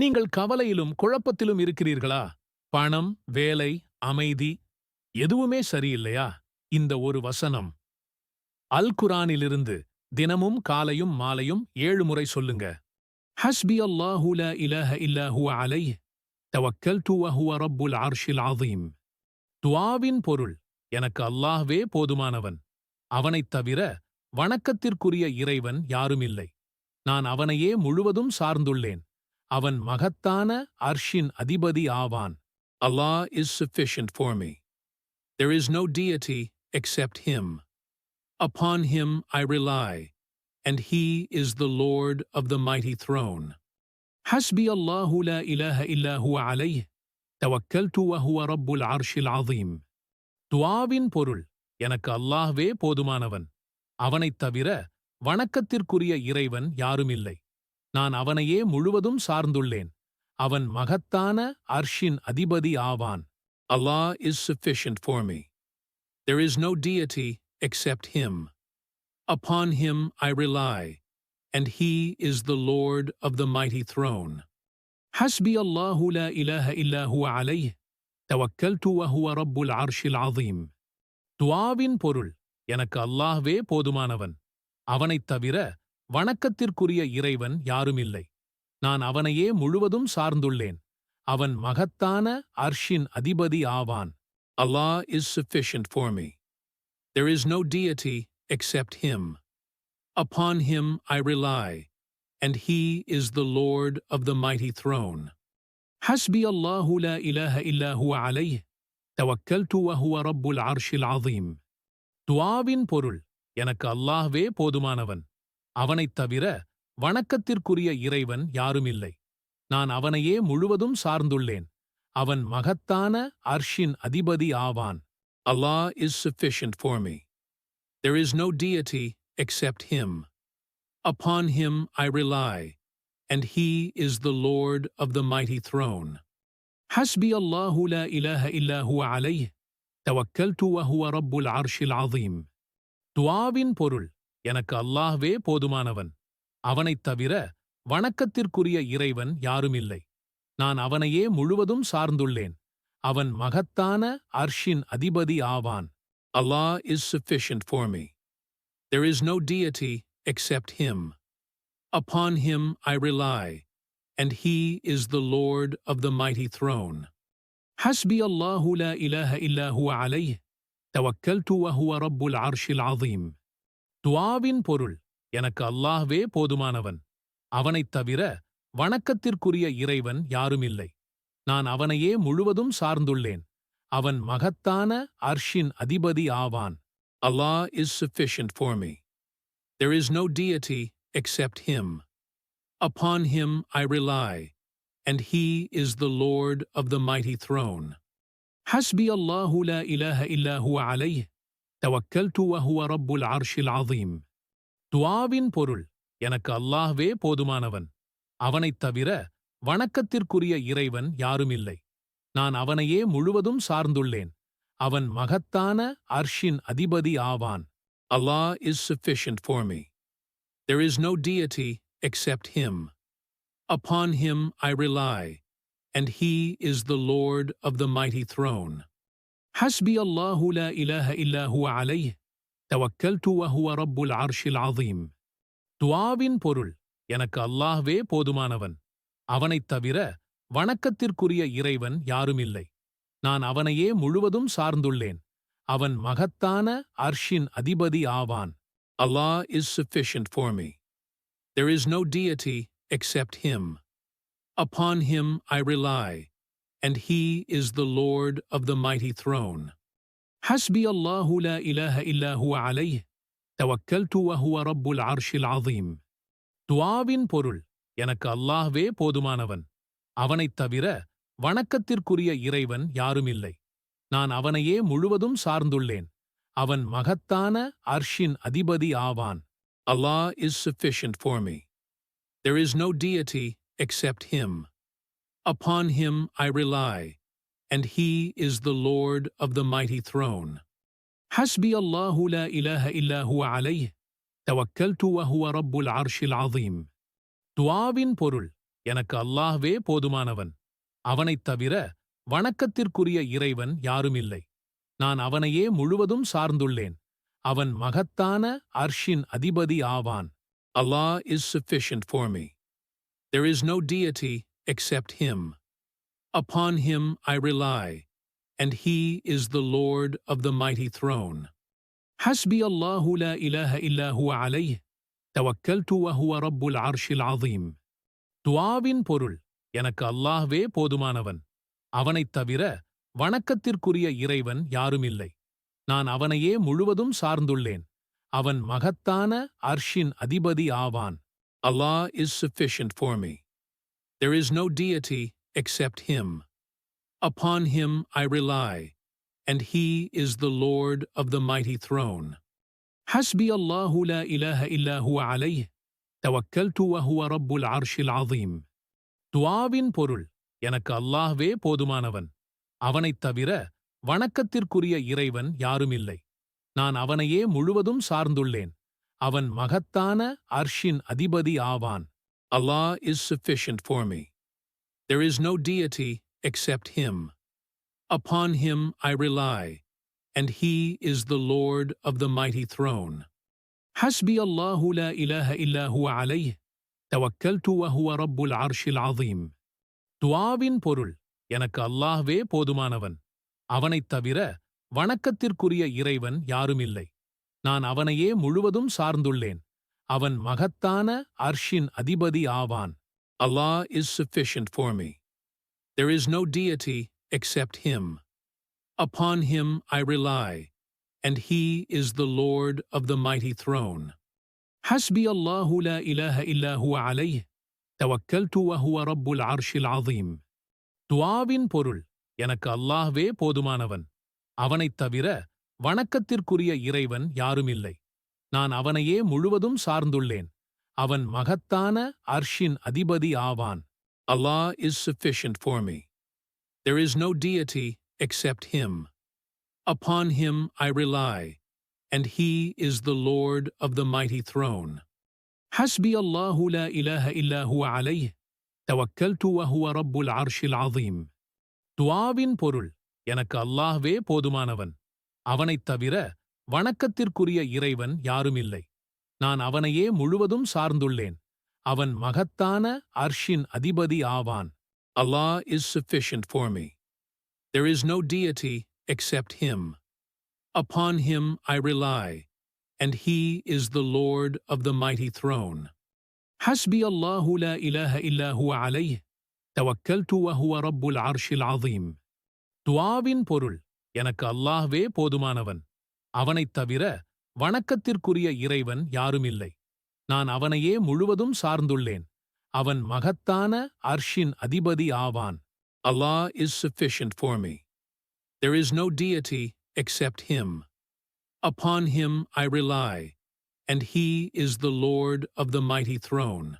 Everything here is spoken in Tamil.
நீங்கள் கவலையிலும் குழப்பத்திலும் இருக்கிறீர்களா? பணம், வேலை, அமைதி எதுவுமே சரியில்லையா? இந்த ஒரு வசனம் அல் குரானிலிருந்து தினமும் காலையும் மாலையும் 7 முறை சொல்லுங்க. ஹஸ்பி அல்லாஹு லா இலாஹ இல்லா ஹுவ அலைஹ் தவக்கல்து வஹுவ ரப்புல் அர்ஷில் அதீம். துஆவின் பொருள், எனக்கு அல்லாஹ்வே போதுமானவன், அவனைத் தவிர வணக்கத்திற்குரிய இறைவன் யாருமில்லை, நான் அவனையே முழுவதும் சார்ந்துள்ளேன், அவன் மகத்தான அர்ஷின் அதிபதி ஆவான். Allah is sufficient for me. There is no deity except Him. Upon Him I rely, and He is the Lord of the mighty throne. Hasbi Allahu la ilaha illa huwa alayh, tawakkaltu wa huwa rabbul arshil azim. துஆவின் பொருள், எனக்கு அல்லாஹ்வே போதுமானவன், அவனைத் தவிர வணக்கத்திற்குரிய இறைவன் யாருமில்லை, நான் அவனையே முழுவதும் சார்ந்துள்ளேன், அவன் மகத்தான அர்ஷின் அதிபதி ஆவான். Allah is sufficient for me. There is no deity except Him. Upon Him I rely, and He is the Lord of the mighty throne. Hasbi Allahu la ilaha illa huwa alayh, tawakkaltu wa huwa rabbul arshil azim. துஆவின் பொருள், எனக்கு அல்லாஹ்வே போதுமானவன், அவனைத் தவிர வணக்கத்திற்குரிய இறைவன் யாருமில்லை, நான் அவனையே முழுவதும் சார்ந்துள்ளேன், அவன் மகத்தான அர்ஷின் அதிபதி ஆவான். Allah is sufficient for me. There is no deity except Him. Upon Him I rely, and He is the Lord of the mighty throne. Hasbi Allahu la ilaha illa huwa alayh, tawakkaltu wa huwa rabbul arshil azim. துஆவின் பொருள், எனக்கு அல்லாஹ்வே போதுமானவன், அவனைத் தவிர வணக்கத்திற்குரிய இறைவன் யாருமில்லை, நான் அவனையே முழுவதும் சார்ந்துள்ளேன், அவன் மகத்தான அர்ஷின் அதிபதி ஆவான். Allah is sufficient for me. There is no deity except Him. Upon Him I rely, and He is the Lord of the mighty throne. Hasbi Allahu la ilaha illa huwa alayh, tawakkaltu wa huwa rabbul arshil azim. துஆவின் பொருள், எனக்கு அல்லாஹ்வே போதுமானவன், அவனைத் தவிர வணக்கத்திற்குரிய இறைவன் யாருமில்லை, நான் அவனையே முழுவதும் சார்ந்துள்ளேன், அவன் மகத்தான அர்ஷின் அதிபதி ஆவான். Allah is sufficient for me. There is no deity except Him. Upon Him I rely, and He is the Lord of the mighty throne. Hasbi Allahu la ilaha illa huwa alayh, tawakkaltu wa huwa rabbul arshil azim. துஆவின் பொருள், எனக்கு அல்லாஹ்வே போதுமானவன், அவனைத் தவிர வணக்கத்திற்குரிய இறைவன் யாருமில்லை, நான் அவனையே முழுவதும் சார்ந்துள்ளேன், அவன் மகத்தான அர்ஷின் அதிபதி ஆவான். Allah is sufficient for me. There is no deity except Him. Upon Him I rely, and He is the Lord of the mighty throne. Hasbi Allahu la ilaha illa huwa alayh, tawakkaltu wa huwa rabbul arshil azim. துஆவின் பொருள், எனக்கு அல்லாஹ்வே போதுமானவன், அவனைத் தவிர வணக்கத்திற்குரிய இறைவன் யாருமில்லை, நான் அவனையே முழுவதும் சார்ந்துள்ளேன், அவன் மகத்தான அர்ஷின் அதிபதி ஆவான். Allah is sufficient for me. There is no deity except Him. Upon Him I rely, and He is the Lord of the mighty throne. Hasbi Allahu la ilaha illa huwa alayh, tawakkaltu wa huwa rabbul arshil azim. துஆவின் பொருள், எனக்கு அல்லாஹ்வே போதுமானவன், அவனைத் தவிர வணக்கத்திற்குரிய இறைவன் யாருமில்லை, நான் அவனையே முழுவதும் சார்ந்துள்ளேன், அவன் மகத்தான அர்ஷின் அதிபதி ஆவான். Allah is sufficient for me. There is no deity except Him. Upon Him I rely, and He is the Lord of the mighty throne. Hasbi Allahu la ilaha illa huwa alayh, tawakkaltu wa huwa rabbul arshil azim. துஆவின் பொருள், எனக்கு அல்லாஹ்வே போதுமானவன், அவனைத் தவிர வணக்கத்திற்குரிய இறைவன் யாருமில்லை, நான் அவனையே முழுவதும் சார்ந்துள்ளேன், அவன் மகத்தான அர்ஷின் அதிபதி ஆவான். Allah is sufficient for me. There is no deity except Him. Upon Him I rely, and He is the Lord of the mighty throne. Hasbi Allahu la ilaha illa huwa alayh, tawakkaltu wa huwa rabbul arshil azim. துஆவின் பொருள், எனக்கு அல்லாஹ்வே போதுமானவன். அவனைத் தவிர வணக்கத்திற்குரிய இறைவன் யாருமில்லை. நான் அவனையே முழுவதும் சார்ந்துள்ளேன். அவன் மகத்தான அர்ஷின் அதிபதி ஆவான். Allah is sufficient for me. There is no deity except Him. Upon Him I rely, and He is the Lord of the mighty throne. حسبي الله لا إله إلا هو عليه توكلت وهو رب العرش العظيم. துஆவின் பொருள் எனக்கு அல்லாஹ்வே போதுமானவன். அவனைத் தவிர வணக்கத்திற்குரிய இறைவன் யாருமில்லை. நான் அவனையே முழுவதும் சார்ந்துள்ளேன். அவன் மகத்தான அர்ஷின் அதிபதி ஆவான். Allah is sufficient for me. There is no deity except Him. Upon Him I rely, and He is the Lord of the mighty throne. حسبي الله لا إله إلا هو عليه توكلت وهو رب العرش العظيم. துஆவின் பொருள் எனக்கு அல்லாஹ்வே போதுமானவன். அவனைத் தவிர வணக்கத்திற்குரிய இறைவன் யாருமில்லை. நான் அவனையே முழுவதும் சார்ந்துள்ளேன். அவன் மகத்தான அர்ஷின் அதிபதி ஆவான். Allah is sufficient for me. There is no deity except Him. Upon Him I rely, and He is the Lord of the mighty throne. حسبي الله لا إله إلا هو عليه توكلت وهو رب العرش العظيم. துஆவின் பொருள் எனக்கு அல்லாஹ்வே போதுமானவன். அவனைத் தவிர வணக்கத்திற்குரிய இறைவன் யாருமில்லை. நான் அவனையே முழுவதும் சார்ந்துள்ளேன். அவன் மகத்தான அர்ஷின் அதிபதி ஆவான். Allah is sufficient for me. There is no deity except Him. Upon Him I rely, and He is the Lord of the mighty throne. حسبي الله لا إله إلا هو عليه توكلت وهو رب العرش العظيم. துஆவின் பொருள் எனக்கு அல்லாஹ்வே போதுமானவன். அவனைத் தவிர வணக்கத்திற்குரிய இறைவன் யாருமில்லை. நான் அவனையே முழுவதும் சார்ந்துள்ளேன். அவன் மகத்தான அர்ஷின் அதிபதி ஆவான். Allah is sufficient for me. There is no deity except Him. Upon Him I rely, and He is the Lord of the mighty throne. حسبي الله لا إله إلا هو عليه توكلت وهو رب العرش العظيم. துஆவின் பொருள் எனக்கு அல்லாஹ்வே போதுமானவன். அவனைத் தவிர வணக்கத்திற்குரிய இறைவன் யாருமில்லை. நான் அவனையே முழுவதும் சார்ந்துள்ளேன். அவன் மகத்தான அர்ஷின் அதிபதி ஆவான். Allah is sufficient for me. There is no deity except Him. Upon Him I rely, and He is the Lord of the mighty throne. حسبي الله لا إله إلا هو عليه توكلت وهو رب العرش العظيم. துஆவின் பொருள் எனக்கு அல்லாஹ்வே போதுமானவன். அவனைத் தவிர வணக்கத்திற்குரிய இறைவன் யாருமில்லை. நான் அவனையே முழுவதும் சார்ந்துள்ளேன். அவன் மகத்தான அர்ஷின் அதிபதி ஆவான். Allah is sufficient for me. There is no deity except Him. Upon Him I rely, and He is the Lord of the mighty throne.